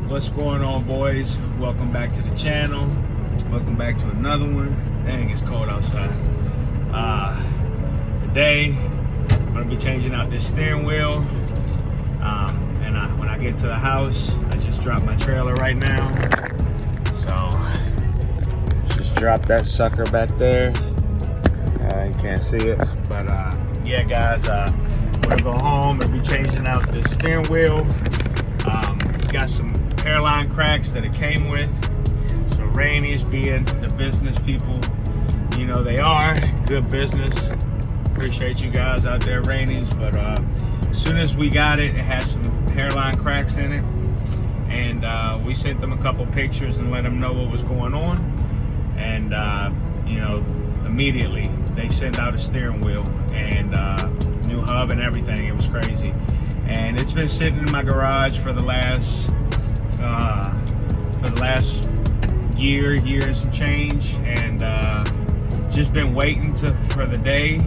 What's going on, boys? Welcome back to the channel. Welcome back to another one. Dang, it's cold outside. Today I'm gonna be changing out this steering wheel. When I get to the house, I just dropped my trailer right now. So just dropped that sucker back there. You can't see it, but yeah, guys, I'm gonna go home and be changing out this steering wheel. It's got some hairline cracks that it came with. So Rainey's, being the business people you know they are, good business. Appreciate you guys out there, Rainey's. But as soon as we got it, it had some hairline cracks in it, and we sent them a couple pictures and let them know what was going on. And you know, immediately they sent out a steering wheel and new hub and everything. It was crazy, and it's been sitting in my garage for the last year and some change, and just been waiting for the day.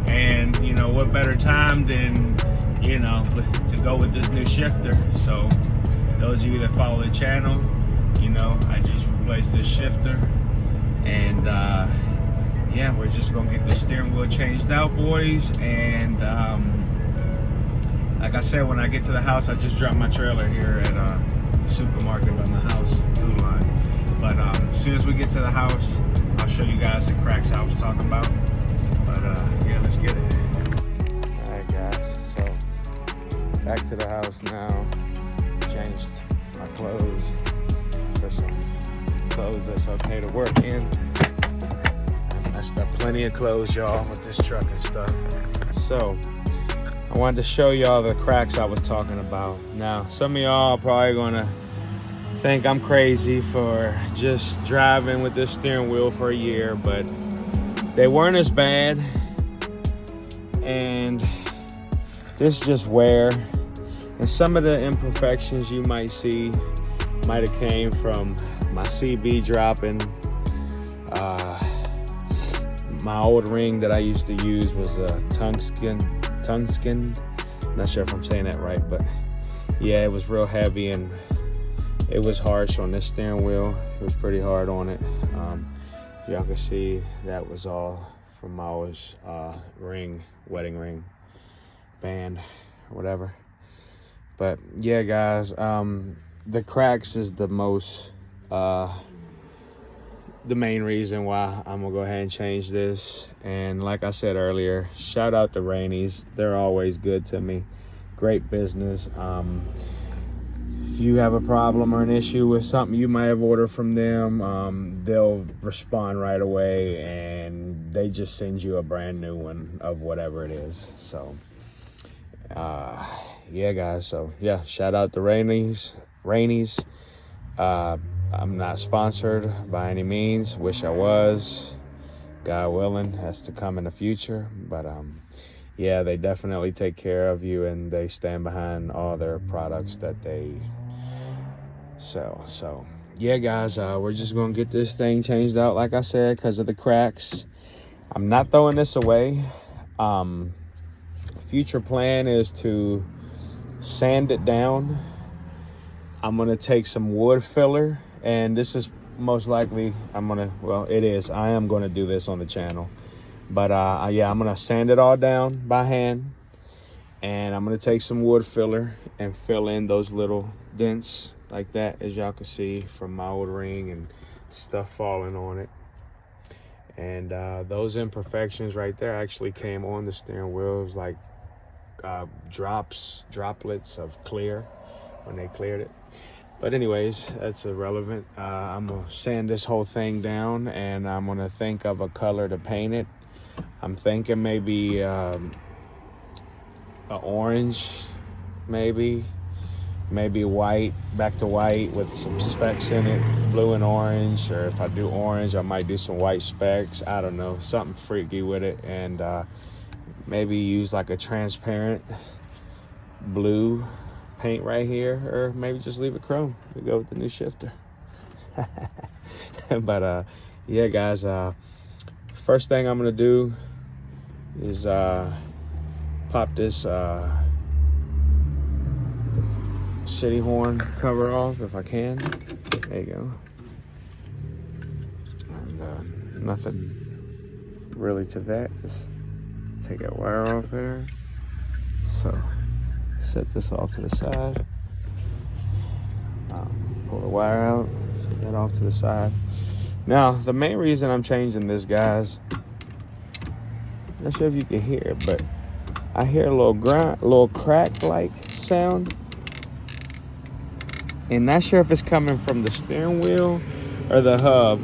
And you know, what better time than, you know, to go with this new shifter. So those of you that follow the channel, you know, I just replaced this shifter, and yeah, we're just gonna get the steering wheel changed out, boys. And like I said, when I get to the house, I just dropped my trailer here at a supermarket by my house, Food Line. But as soon as we get to the house, I'll show you guys the cracks I was talking about. But yeah, let's get it. All right, guys, so back to the house now. Changed my clothes for some clothes that's okay to work in. I messed up plenty of clothes, y'all, with this truck and stuff. So I wanted to show y'all the cracks I was talking about. Now, some of y'all are probably gonna think I'm crazy for just driving with this steering wheel for a year, but they weren't as bad. And this just wear, and some of the imperfections you might see might have came from my CB dropping. My old ring that I used to use was a tungsten. Not sure if I'm saying that right, but yeah, it was real heavy and it was harsh on this steering wheel. It was pretty hard on it. Y'all can see that was all from my old wedding ring band or whatever. But yeah, guys, the cracks is the main reason why I'm gonna go ahead and change this. And like I said earlier, shout out to Rainey's. They're always good to me. Great business. If you have a problem or an issue with something you might have ordered from them, they'll respond right away, and they just send you a brand new one of whatever it is. So yeah, guys, so yeah, shout out to Rainey's. I'm not sponsored by any means. Wish I was. God willing, has to come in the future. But yeah, they definitely take care of you, and they stand behind all their products that they sell. So yeah, guys, we're just gonna get this thing changed out, like I said, because of the cracks. I'm not throwing this away. Future plan is to sand it down. I'm gonna take some wood filler, and this is most likely I am gonna do this on the channel. But yeah, I'm gonna sand it all down by hand, and I'm gonna take some wood filler and fill in those little dents like that, as y'all can see from my old ring and stuff falling on it. And those imperfections right there actually came on the steering wheel. It was like droplets of clear when they cleared it. But anyways, that's irrelevant. I'm gonna sand this whole thing down, and I'm gonna think of a color to paint it. I'm thinking maybe a orange, maybe white, back to white with some specks in it, blue and orange. Or if I do orange, I might do some white specks. I don't know, something freaky with it. And maybe use like a transparent blue paint right here, or maybe just leave it chrome. We go with the new shifter. But yeah, guys, first thing I'm gonna do is pop this city horn cover off if I can. There you go. And nothing really to that. Just take that wire off there. So set this off to the side. Pull the wire out. Set that off to the side. Now the main reason I'm changing this, guys, not sure if you can hear it, but I hear a little crack-like sound. And not sure if it's coming from the steering wheel or the hub.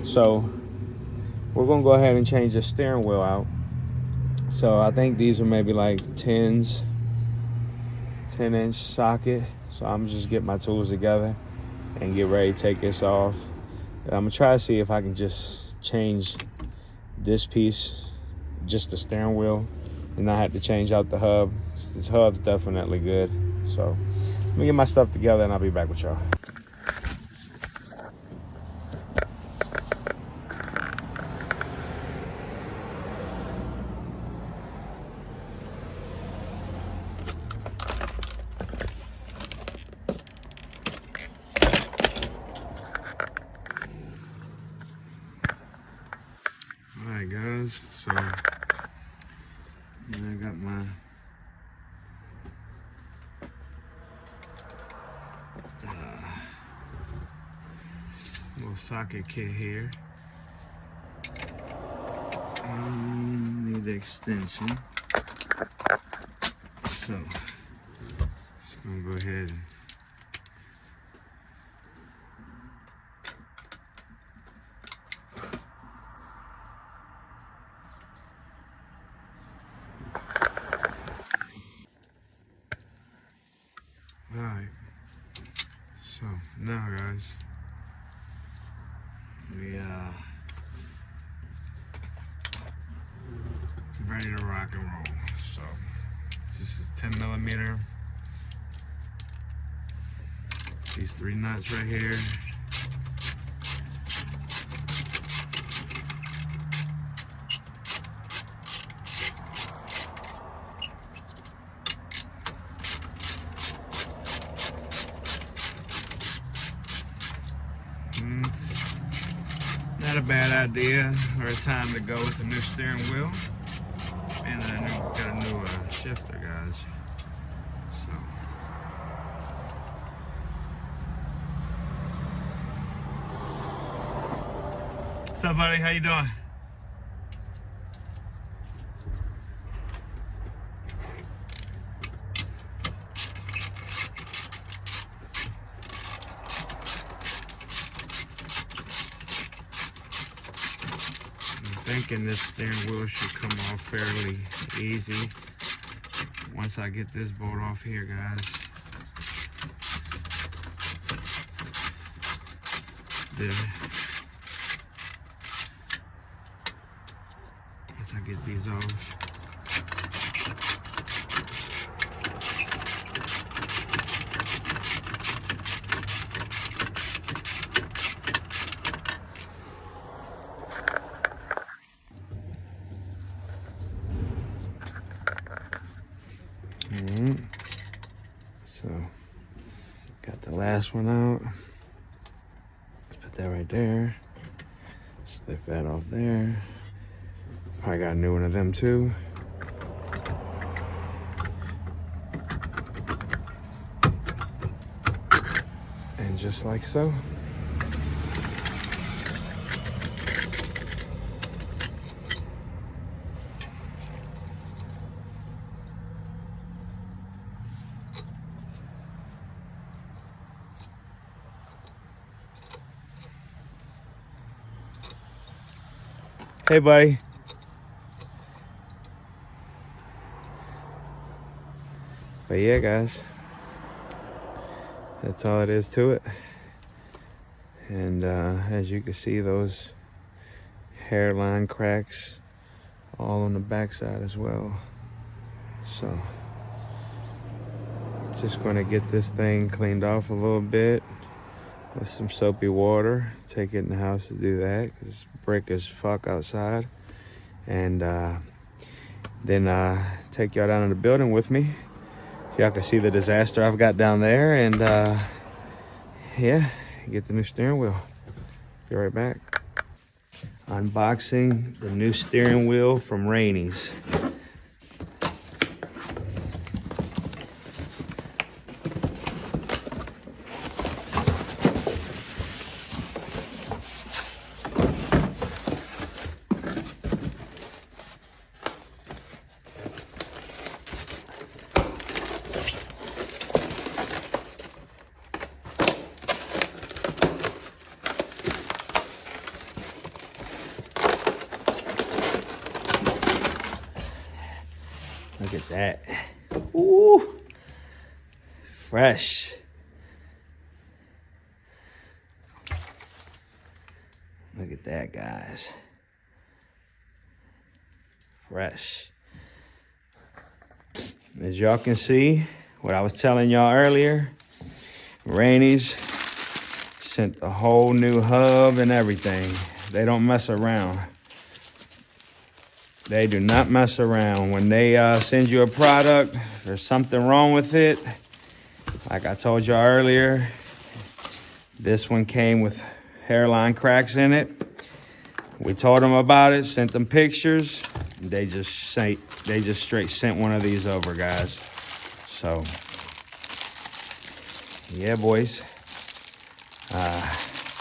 So we're gonna go ahead and change the steering wheel out. So I think these are maybe like 10s, 10-inch socket. So I'm just get my tools together and get ready to take this off. And I'm gonna try to see if I can just change this piece, just the steering wheel, and not have to change out the hub. This hub's definitely good. So let me get my stuff together and I'll be back with y'all. All right, guys, so I got my little socket kit here. Need the extension. So just gonna go ahead and alright. So now, guys, we ready to rock and roll. So this is 10mm. These 3 nuts right here. It's not a bad idea or a time to go with a new steering wheel. And I got a new shifter, guys. So what's up, buddy? How you doing? Thinking this steering wheel should come off fairly easy once I get this bolt off here, guys. Once I get these off. So got the last one out. Let's put that right there. Stick that off there. Probably got a new one of them too. And just like so. Hey, buddy. But yeah, guys, that's all it is to it. And as you can see, those hairline cracks all on the backside as well. So just gonna get this thing cleaned off a little bit with some soapy water. Take it in the house to do that, because it's brick as fuck outside. And then take y'all down to the building with me. Y'all can see the disaster I've got down there, and yeah, get the new steering wheel. Be right back. Unboxing the new steering wheel from Rainey's. Look at that. Ooh, fresh. Look at that, guys. Fresh. As y'all can see, what I was telling y'all earlier, Rainey's sent a whole new hub and everything. They don't mess around. They do not mess around. When they send you a product, if there's something wrong with it, like I told y'all earlier, this one came with hairline cracks in it. We told them about it, sent them pictures. They just straight sent one of these over, guys. So, yeah, boys.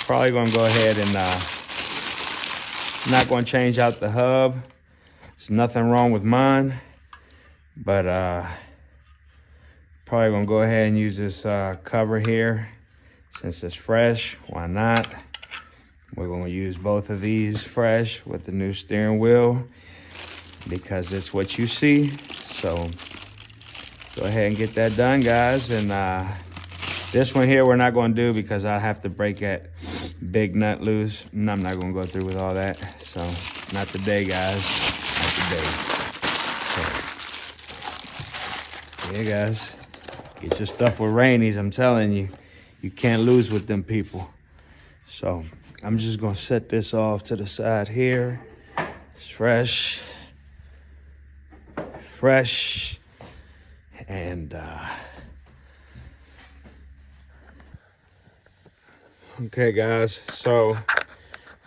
Probably gonna go ahead and not gonna change out the hub. There's nothing wrong with mine, but probably gonna go ahead and use this cover here since it's fresh. Why not? We're gonna use both of these fresh with the new steering wheel because it's what you see. So go ahead and get that done, guys. And this one here we're not gonna do because I have to break that big nut loose, and I'm not gonna go through with all that. So not today, guys. So, yeah, guys, get your stuff with Rainey's. I'm telling you, you can't lose with them people. So I'm just gonna set this off to the side here. It's fresh, and okay, guys. So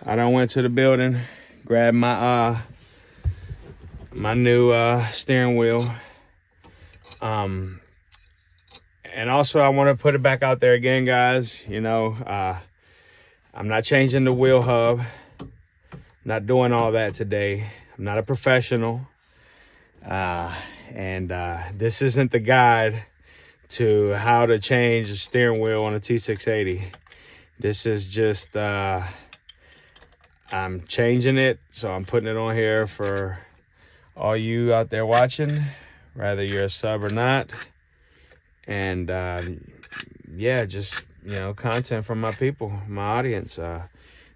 I done went to the building, grabbed my my new steering wheel, and also I want to put it back out there again, guys. You know, I'm not changing the wheel hub, not doing all that today. I'm not a professional, and this isn't the guide to how to change the steering wheel on a T680. This is just I'm changing it, so I'm putting it on here for all you out there watching, whether you're a sub or not. And yeah, just, you know, content from my people, my audience.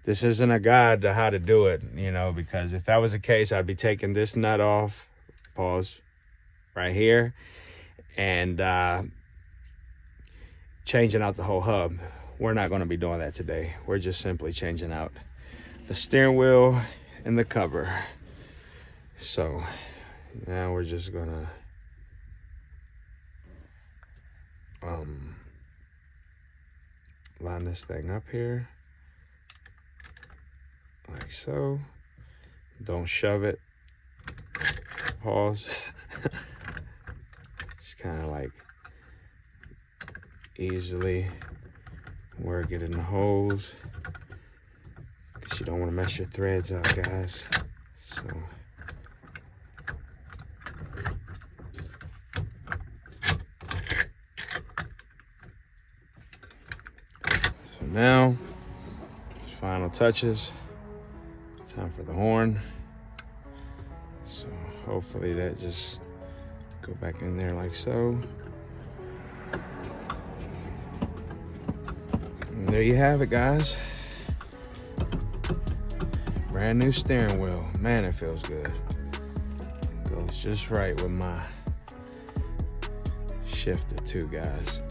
This isn't a guide to how to do it, you know, because if that was the case, I'd be taking this nut off, pause, right here, and changing out the whole hub. We're not going to be doing that today. We're just simply changing out the steering wheel and the cover. So now we're just gonna line this thing up here like so. Don't shove it. Pause. Just kind of like easily work it in the holes, because you don't want to mess your threads up, guys. So now, final touches. Time for the horn. So hopefully that just go back in there like so. And there you have it, guys. Brand new steering wheel. Man, it feels good. Goes just right with my shifter too, guys.